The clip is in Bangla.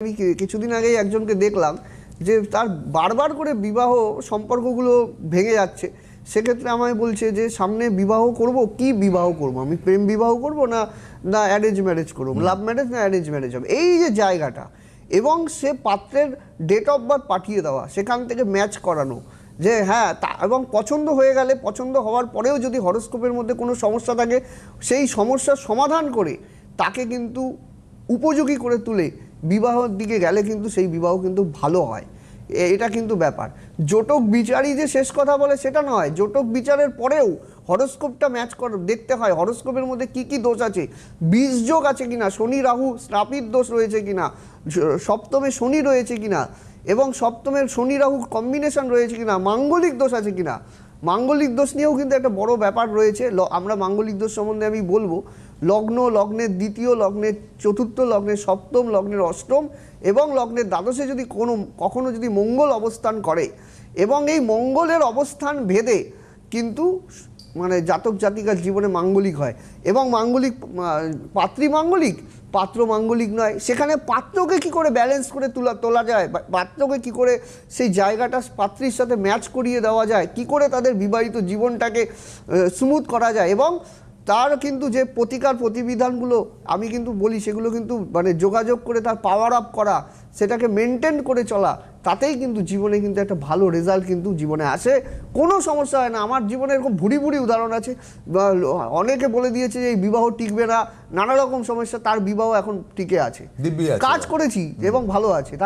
আমি কিছুদিন আগেই একজনকে দেখলাম যে তার বারবার করে বিবাহ সম্পর্কগুলো ভেঙে যাচ্ছে। সেক্ষেত্রে আমায় বলছে যে সামনে বিবাহ করব, কি বিবাহ করব, আমি প্রেম বিবাহ করব না না অ্যারেঞ্জ ম্যারেজ করব, লাভ ম্যারেজ না অ্যারেঞ্জ ম্যারেজ হবে, এই যে জায়গাটা। এবং সে পাত্রের ডেট অফ বার্থ পাঠিয়ে দেওয়া, সেখান থেকে ম্যাচ করানো যে হ্যাঁ এবং পছন্দ হয়ে গেলে, পছন্দ হওয়ার পরেও যদি হরোস্কোপের মধ্যে কোনো সমস্যা থাকে সেই সমস্যার সমাধান করে তাকে কিন্তু উপযোগী করে তুলে বিবাহের দিকে গেলে কিন্তু সেই বিবাহ কিন্তু ভালো হয়। এটা কিন্তু ব্যাপার। জোটক বিচারই যে শেষ কথা বলে সেটা নয়, জোটক বিচারের পরেও হরোস্কোপটা ম্যাচ করে দেখতে হয়। হরোস্কোপের মধ্যে কি কি দোষ আছে, বীজযোগ আছে কিনা, শনি রাহু স্নাপিত দোষ রয়েছে কিনা, সপ্তমে শনি রয়েছে কিনা, এবং সপ্তমের শনি রাহু কম্বিনেশন রয়েছে কিনা, মাঙ্গলিক দোষ আছে কিনা। মাঙ্গলিক দোষ নিয়েও কিন্তু একটা বড় ব্যাপার রয়েছে। আমরা মাঙ্গলিক দোষ সম্বন্ধে আমি বলবো। লগ্ন, লগ্নের দ্বিতীয়, লগ্নের চতুর্থ, লগ্নের সপ্তম, লগ্নের অষ্টম এবং লগ্নের দ্বাদশে যদি কখনো যদি মঙ্গল অবস্থান করে, এবং এই মঙ্গলের অবস্থান ভেদে কিন্তু মানে জাতক জাতিকার জীবনে মাঙ্গলিক হয়। এবং মাঙ্গলিক পাত্রী মাঙ্গলিক, পাত্র মাঙ্গলিক নয়। সেখানে পাত্রকে কি করে ব্যালেন্স করে তোলা যায়, পাত্রকে কি করে সেই জায়গাটা পাত্রীর সাথে ম্যাচ করিয়ে দেওয়া যায়, কি করে তাদের বিবাহিত জীবনটাকে স্মুথ করা যায়, এবং তার কিন্তু যে প্রতিকার প্রতিবিধানগুলো আমি কিন্তু বলি সেগুলো কিন্তু মানে যোগাযোগ করে তার পাওয়ার আপ করা, সেটাকে মেনটেন করে চলা, তাতেই কিন্তু জীবনে কিন্তু একটা ভালো রেজাল্ট কিন্তু জীবনে আসে। কোনো সমস্যা হয় না। আমার জীবনে এরকম ভুরি ভুরি উদাহরণ আছে। অনেকে বলে দিয়েছে যে এই বিবাহ টিকবে না, নানা রকম সমস্যা, তার বিবাহ এখন টিকে আছে, কাজ করেছি এবং ভালো আছে।